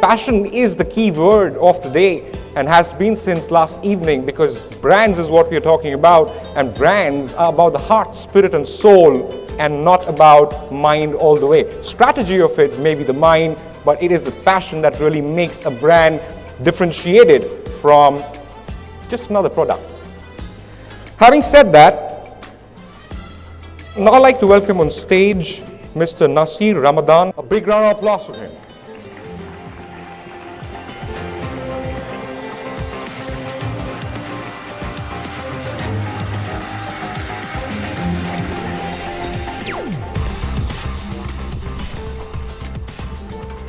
passion is the key word of the day and has been since last evening, because brands is what we are talking about, and brands are about the heart, spirit and soul, and not about mind all the way. Strategy of it may be the mind, but it is the passion that really makes a brand differentiated from just another product. Having said that, now I'd like to welcome on stage Mr. Nasir Ramadan. A big round of applause for him.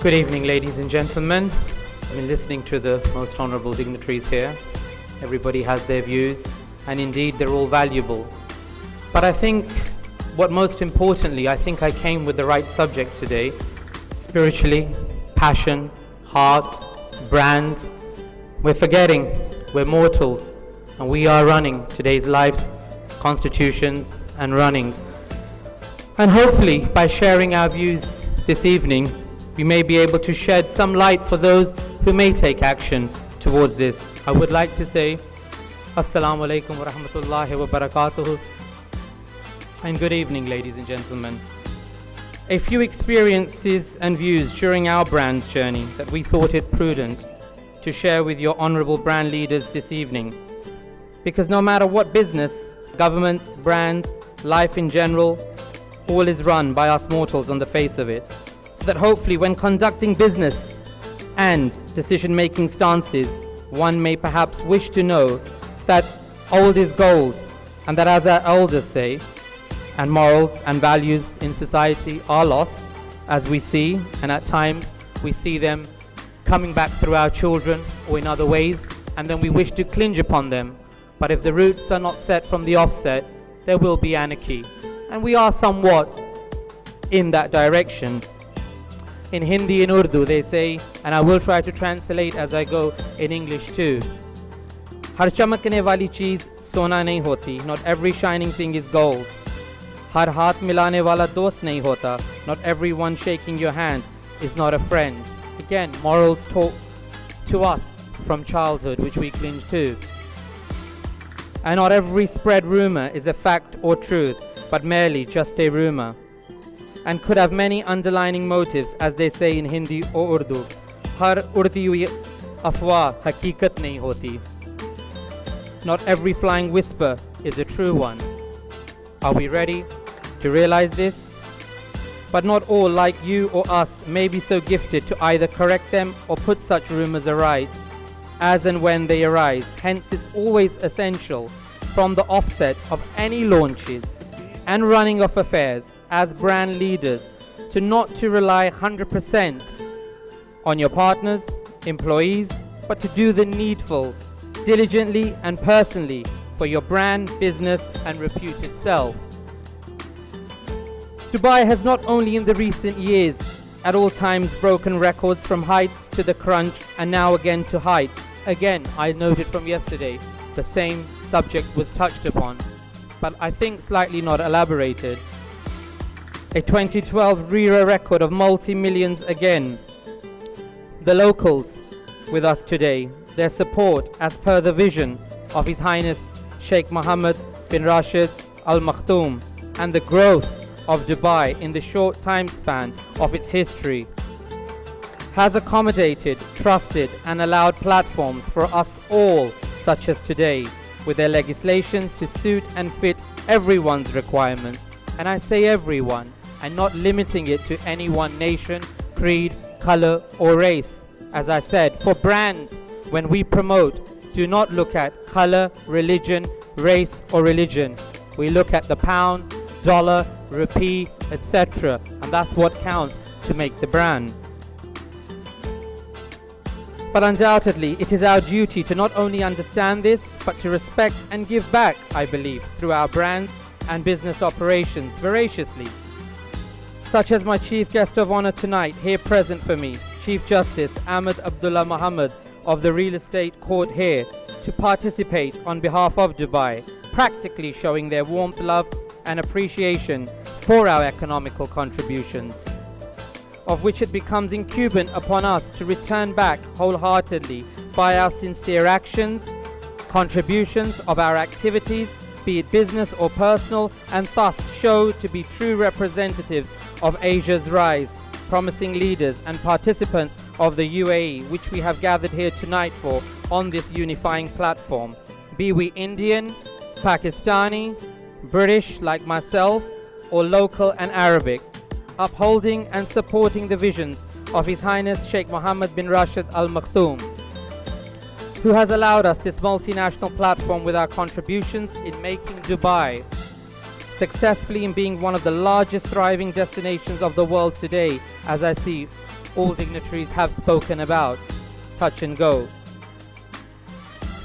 Good evening, ladies and gentlemen. I've been listening to the most honorable dignitaries here. Everybody has their views, and indeed they're all valuable. But I think what most importantly, I think I came with the right subject today. Spiritually, passion, heart, brands. We're forgetting we're mortals, and we are running today's lives, constitutions and runnings. And hopefully by sharing our views this evening, we may be able to shed some light for those who may take action towards this. I would like to say Assalamu alaikum wa rahmatullahi wa barakatuhu, and good evening, ladies and gentlemen. A few experiences and views during our brand's journey that we thought it prudent to share with your honorable brand leaders this evening. Because no matter what business, governments, brands, life in general, all is run by us mortals on the face of it. So that hopefully when conducting business and decision-making stances, one may perhaps wish to know that old is gold, and that, as our elders say, and morals and values in society are lost, as we see, and at times we see them coming back through our children or in other ways, and then we wish to clinch upon them. But if the roots are not set from the offset, there will be anarchy, and we are somewhat in that direction. In Hindi and Urdu they say, and I will try to translate as I go in English too. Har chamakne wali cheez sona nahi hoti, not every shining thing is gold. Har haath milane wala dost nahi hota, not everyone shaking your hand is not a friend. Again, morals taught to us from childhood, which we cling to. And not every spread rumor is a fact or truth, but merely just a rumor, and could have many underlining motives, as they say in Hindi or Urdu. Har urdi hui afwah hakikat nahi hoti. Not every flying whisper is a true one. Are we ready to realize this? But not all, like you or us, may be so gifted to either correct them or put such rumors aright as and when they arise. Hence, it's always essential from the offset of any launches and running of affairs as brand leaders to not to rely 100% on your partners, employees, but to do the needful diligently and personally for your brand, business and repute itself. Dubai has not only in the recent years at all times broken records from heights to the crunch, and now again to heights. Again, I noted from yesterday the same subject was touched upon, but I think slightly not elaborated. A 2012 RERA record of multi-millions again. The locals with us today, their support as per the vision of His Highness Sheikh Mohammed bin Rashid Al Maktoum, and the growth of Dubai in the short time span of its history, has accommodated, trusted and allowed platforms for us all, such as today, with their legislations to suit and fit everyone's requirements. And I say everyone, and not limiting it to any one nation, creed, color or race. As I said, for brands, when we promote, do not look at color, religion, race or religion. We look at the pound, dollar, rupee, etc. And that's what counts to make the brand. But undoubtedly, it is our duty to not only understand this, but to respect and give back, I believe, through our brands and business operations voraciously. Such as my chief guest of honor tonight, here present for me, Chief Justice Ahmed Abdullah Muhammad of the Real Estate Court here, to participate on behalf of Dubai, practically showing their warmth, love and appreciation for our economical contributions. of which it becomes incumbent upon us to return back wholeheartedly by our sincere actions, contributions of our activities, be it business or personal, and thus show to be true representatives of Asia's rise, promising leaders and participants of the UAE, which we have gathered here tonight for on this unifying platform. Be we Indian, Pakistani, British like myself, or local and Arabic, upholding and supporting the visions of His Highness Sheikh Mohammed bin Rashid Al Maktoum, who has allowed us this multinational platform with our contributions in making Dubai successfully in being one of the largest thriving destinations of the world today, as I see all dignitaries have spoken about. Touch and go.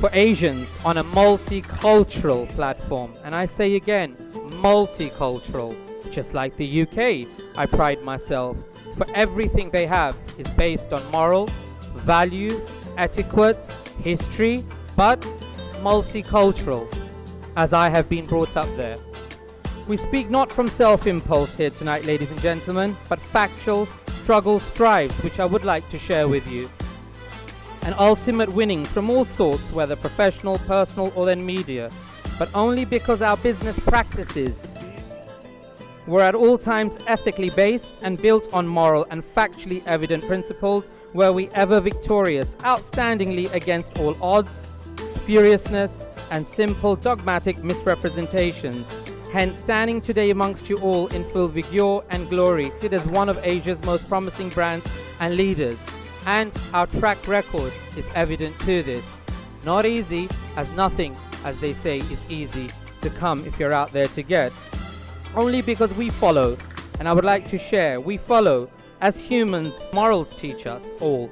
For Asians on a multicultural platform, and I say again, multicultural, just like the UK, I pride myself, for everything they have is based on moral, values, etiquettes, history, but multicultural, as I have been brought up there. We speak not from self-impulse here tonight, ladies and gentlemen, but factual struggle strives, which I would like to share with you. And ultimate winnings from all sorts, whether professional, personal, or then media, but only because our business practices were at all times ethically based and built on moral and factually evident principles, were we ever victorious, outstandingly against all odds, spuriousness, and simple dogmatic misrepresentations. Hence, standing today amongst you all in full vigor and glory, it is one of Asia's most promising brands and leaders. And our track record is evident to this. Not easy, as nothing, as they say, is easy to come if you're out there to get. Only because we follow, and I would like to share, we follow, as humans, morals teach us all.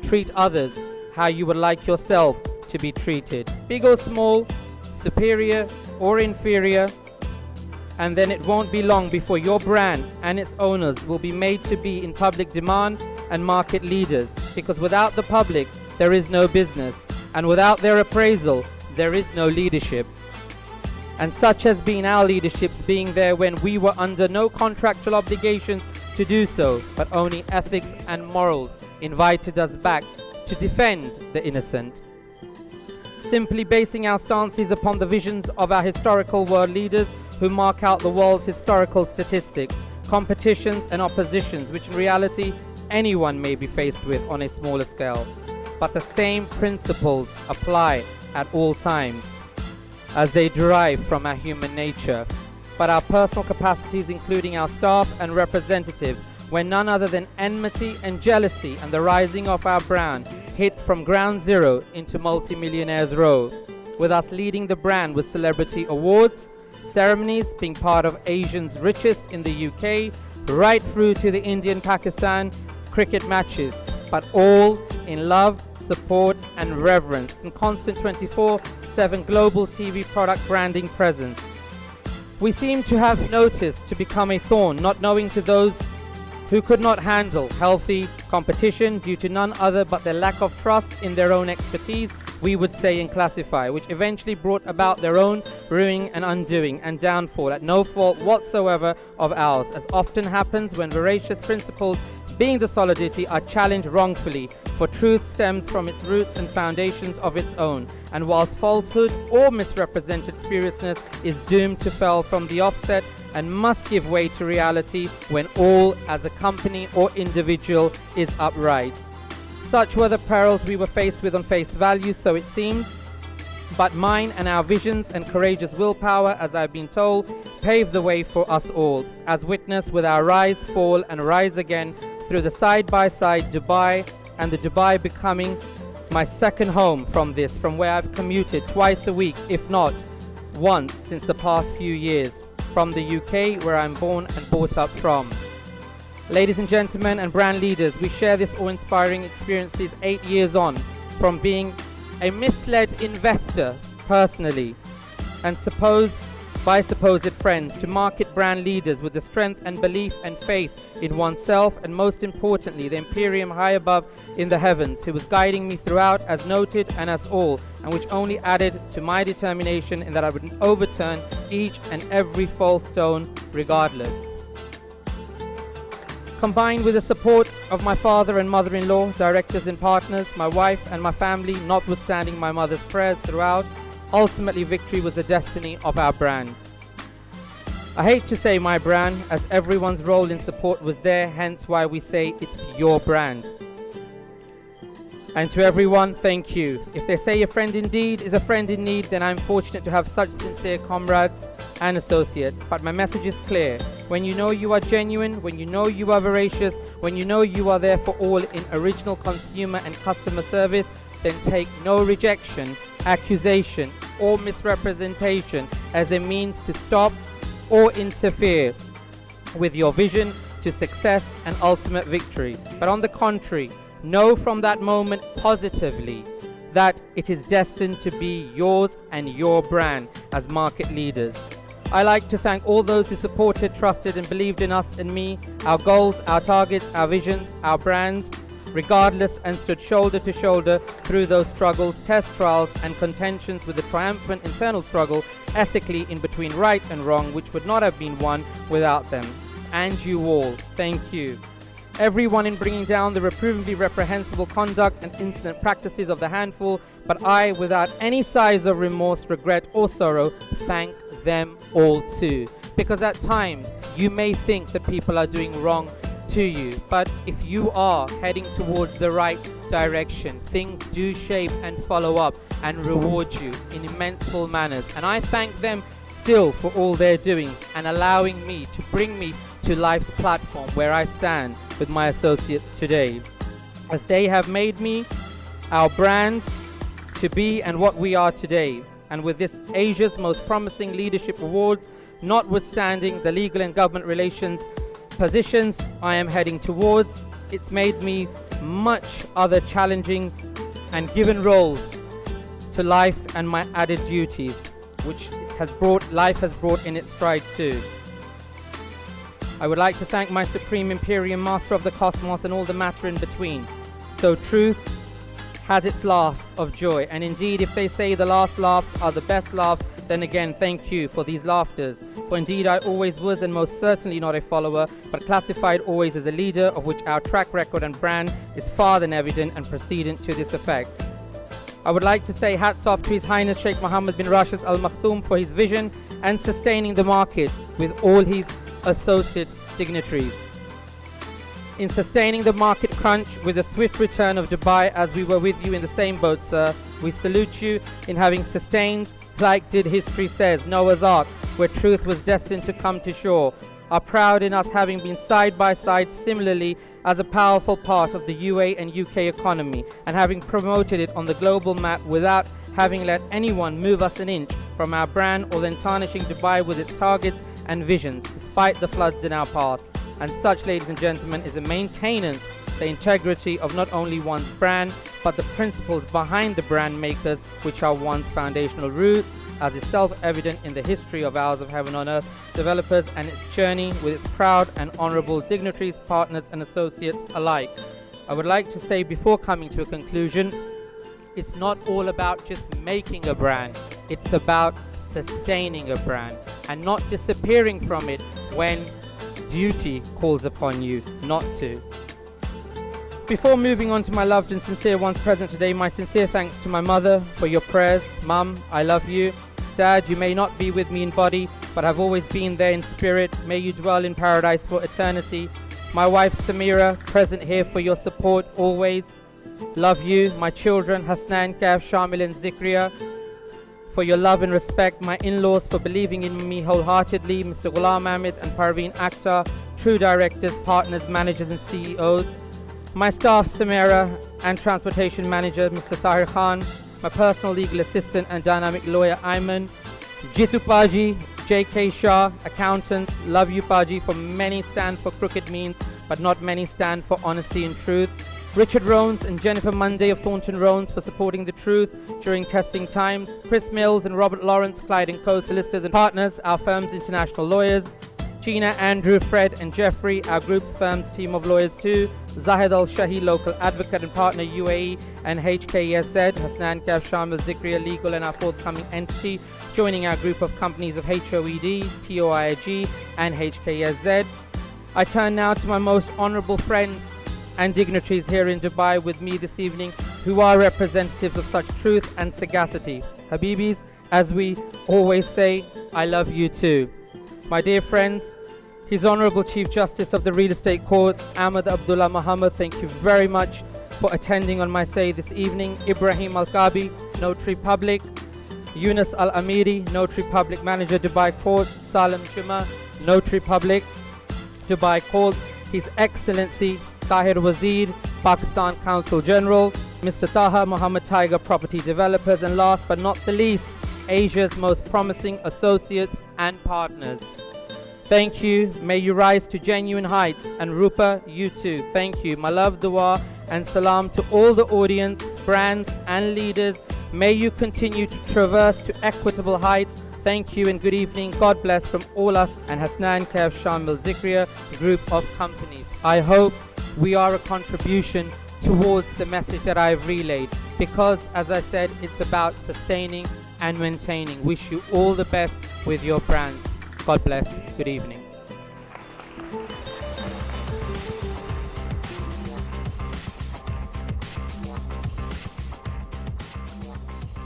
Treat others how you would like yourself to be treated, big or small, superior or inferior, and then it won't be long before your brand and its owners will be made to be in public demand and market leaders, because without the public there is no business, and without their appraisal there is no leadership. And such has been our leaderships, being there when we were under no contractual obligations to do so, but only ethics and morals invited us back to defend the innocent. Simply basing our stances upon the visions of our historical world leaders who mark out the world's historical statistics, competitions and oppositions, which in reality anyone may be faced with on a smaller scale. But the same principles apply at all times, as they derive from our human nature. But our personal capacities, including our staff and representatives, when none other than enmity and jealousy and the rising of our brand hit from ground zero into multi-millionaires row, with us leading the brand with celebrity awards, ceremonies, being part of Asians' richest in the UK, right through to the Indian-Pakistan cricket matches, but all in love, support and reverence, and constant 24/7 global TV product branding presence. We seem to have noticed to become a thorn, not knowing to those who could not handle healthy competition due to none other but their lack of trust in their own expertise, we would say and classify, which eventually brought about their own ruining and undoing and downfall at no fault whatsoever of ours, as often happens when veracious principles, being the solidity, are challenged wrongfully, for truth stems from its roots and foundations of its own, and whilst falsehood or misrepresented spuriousness is doomed to fail from the offset and must give way to reality when all as a company or individual is upright. Such were the perils we were faced with on face value, so it seemed, but mine and our visions and courageous willpower, as I've been told, paved the way for us all, as witness with our rise, fall and rise again through the side-by-side Dubai, and the Dubai becoming my second home from where I've commuted twice a week, if not once, since the past few years, from the UK, where I'm born and brought up from. Ladies and gentlemen and brand leaders, we share this awe-inspiring experiences 8 years on from being a misled investor personally, and supposed friends, to market brand leaders with the strength and belief and faith in oneself, and most importantly the Imperium high above in the heavens, who was guiding me throughout, as noted, and as all, and which only added to my determination in that I would overturn each and every false stone regardless. Combined with the support of my father and mother-in-law, directors and partners, my wife and my family, notwithstanding my mother's prayers throughout, ultimately victory was the destiny of our brand. I hate to say my brand, as everyone's role in support was there, hence why we say it's your brand. And to everyone, thank you. If they say a friend indeed is a friend in need, then I'm fortunate to have such sincere comrades and associates. But my message is clear. When you know you are genuine, when you know you are veracious, when you know you are there for all in original consumer and customer service, then take no rejection, accusation, or misrepresentation as a means to stop or interfere with your vision to success and ultimate victory. But on the contrary, know from that moment positively that it is destined to be yours and your brand as market leaders. I like to thank all those who supported, trusted and believed in us and me, our goals, our targets, our visions, our brands, regardless, and stood shoulder to shoulder through those struggles, test trials and contentions with the triumphant internal struggle ethically in between right and wrong, which would not have been won without them. And you all, thank you. Everyone in bringing down the reprovably reprehensible conduct and insolent practices of the handful, but I, without any sighs of remorse, regret or sorrow, thank them all too. Because at times you may think that people are doing wrong to you, but if you are heading towards the right direction, things do shape and follow up and reward you in immenseful manners. And I thank them still for all their doings and allowing me to bring me to life's platform where I stand with my associates today, as they have made me, our brand, to be and what we are today. And with this Asia's Most Promising Leadership Awards, notwithstanding the legal and government relations positions I am heading towards, it's made me much other challenging and given roles to life and my added duties, which life has brought in its stride too. I would like to thank my Supreme Imperium Master of the Cosmos and all the matter in between. So truth has its laughs of joy, and indeed if they say the last laughs are the best laughs, then again thank you for these laughters. For indeed I always was and most certainly not a follower, but classified always as a leader, of which our track record and brand is far than evident and precedent to this effect. I would like to say hats off to His Highness Sheikh Mohammed bin Rashid Al Maktoum for his vision and sustaining the market with all his associate dignitaries. In sustaining the market crunch with the swift return of Dubai, as we were with you in the same boat, sir, we salute you in having sustained, like did history says, Noah's Ark, where truth was destined to come to shore, are proud in us having been side by side similarly as a powerful part of the UA and UK economy, and having promoted it on the global map without having let anyone move us an inch from our brand or then tarnishing Dubai with its targets and visions, despite the floods in our path. And such, ladies and gentlemen, is the maintenance, the integrity of not only one's brand, but the principles behind the brand makers, which are one's foundational roots, as is self-evident in the history of Hours of Heaven on Earth developers and its journey with its proud and honorable dignitaries, partners and associates alike. I would like to say before coming to a conclusion, it's not all about just making a brand, it's about sustaining a brand and not disappearing from it when duty calls upon you not to. Before moving on to my loved and sincere ones present today, my sincere thanks to my mother for your prayers. Mum, I love you. Dad, you may not be with me in body, but have always been there in spirit. May you dwell in paradise for eternity. My wife Samira, present here for your support always. Love you. My children Hasnan, Kaf, Shamil and Zikria, for your love and respect. My in-laws for believing in me wholeheartedly. Mr. Ghulam Ahmed and Parveen Akhtar, true directors, partners, managers and CEOs. My staff Samira and transportation manager Mr. Tahir Khan. My personal legal assistant and dynamic lawyer Ayman. Jitu Paji, J.K. Shah, accountants. Love you Paji, for many stand for crooked means, but not many stand for honesty and truth. Richard Rones and Jennifer Monday of Thornton Rones for supporting the truth during testing times. Chris Mills and Robert Lawrence, Clyde & Co. solicitors and partners, our firm's international lawyers. Gina, Andrew, Fred and Jeffrey, our group's firm's team of lawyers too. Zahid Al-Shahi, local advocate and partner UAE and HKSZ. Hasnan Kaf, Shamil, Zikria Legal and our forthcoming entity, joining our group of companies of HOED, TOIG and HKSZ. I turn now to my most honorable friends and dignitaries here in Dubai with me this evening, who are representatives of such truth and sagacity. Habibis, as we always say, I love you too. My dear friends, His Honorable Chief Justice of the Real Estate Court, Ahmed Abdullah Muhammad, thank you very much for attending on my say this evening. Ibrahim Al-Kabi, Notary Public. Yunus Al-Amiri, Notary Public Manager, Dubai Court. Salim Juma, Notary Public, Dubai Court. His Excellency Tahir Wazir, Pakistan Consul General. Mr. Taha Muhammad Tiger, Property Developers. And last but not the least, Asia's most promising associates and partners. Thank you. May you rise to genuine heights. And Rupa, you too. Thank you. My love, dua, and salam to all the audience, brands, and leaders. May you continue to traverse to equitable heights. Thank you and good evening. God bless from all us and Hasnan Kaif Shamil Zikriya group of companies. I hope we are a contribution towards the message that I've relayed, because, as I said, it's about sustaining and maintaining. Wish you all the best with your brands. God bless. Good evening.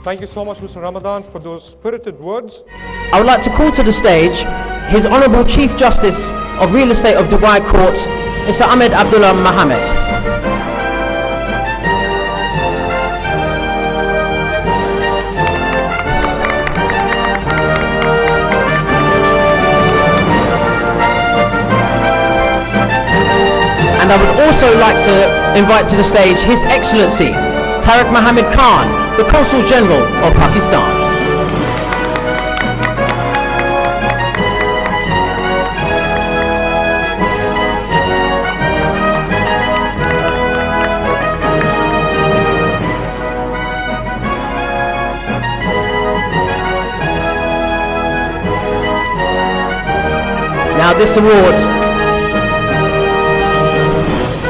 Thank you so much, Mr. Ramadan, for those spirited words. I would like to call to the stage His Honourable Chief Justice of Real Estate of Dubai Court, Mr. Ahmed Abdullah Mohammed. And I would also like to invite to the stage His Excellency Tariq Mohammed Khan, the Consul General of Pakistan. Now this award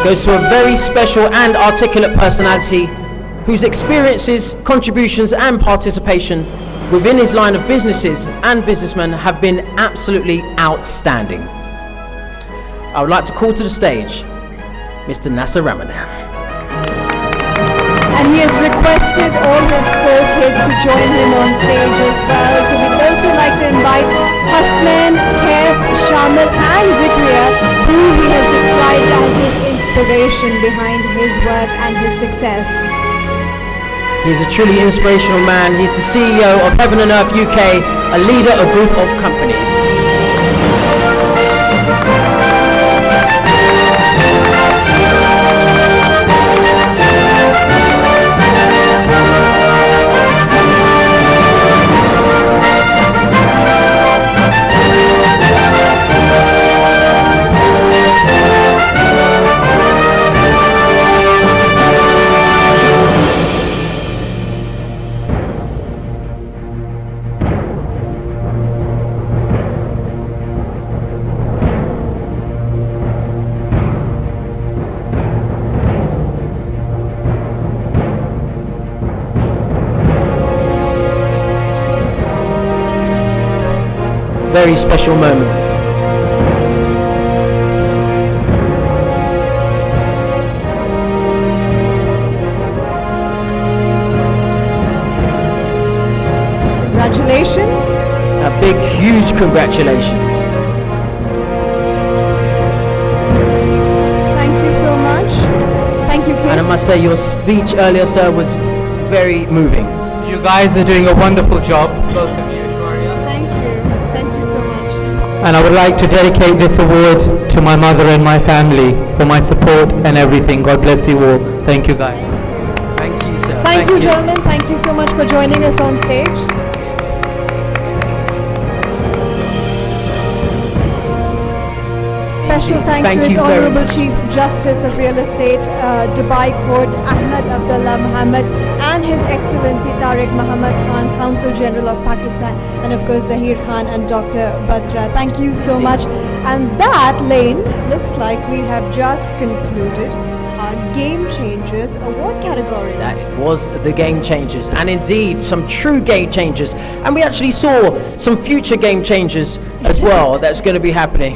goes to a very special and articulate personality whose experiences, contributions and participation within his line of businesses and businessmen have been absolutely outstanding. I would like to call to the stage Mr. Nasir Ramadan. And he has requested all his 4 kids to join him on stage as well. So we'd also like to invite Hasnan, Kaif, Shamil and Zikriya, who he has described as his inspiration behind his work and his success. He's a truly inspirational man. He's the CEO of Heaven and Earth UK, a leader of a group of companies. Very special moment. Congratulations. A big, huge congratulations. Thank you so much. Thank you, kids. And I must say your speech earlier, sir, was very moving. You guys are doing a wonderful job, both of you. Thank you. Thank you so much. And I would like to dedicate this award to my mother and my family for my support and everything. God bless you all. Thank you, guys. Thank you, sir. Thank you, gentlemen. Thank you so much for joining us on stage. Special thanks Thank to His you very Honourable much. Chief Justice of Real Estate, Dubai Court, Ahmed Abdullah Mohammed, and His Excellency Tariq Muhammad Khan, Consul General of Pakistan, and of course Zahir Khan and Dr. Batra. Thank you so much. And that, Lane, looks like we have just concluded our Game Changers award category. That was the Game Changers, and indeed some true Game Changers. And we actually saw some future Game Changers as well that's going to be happening.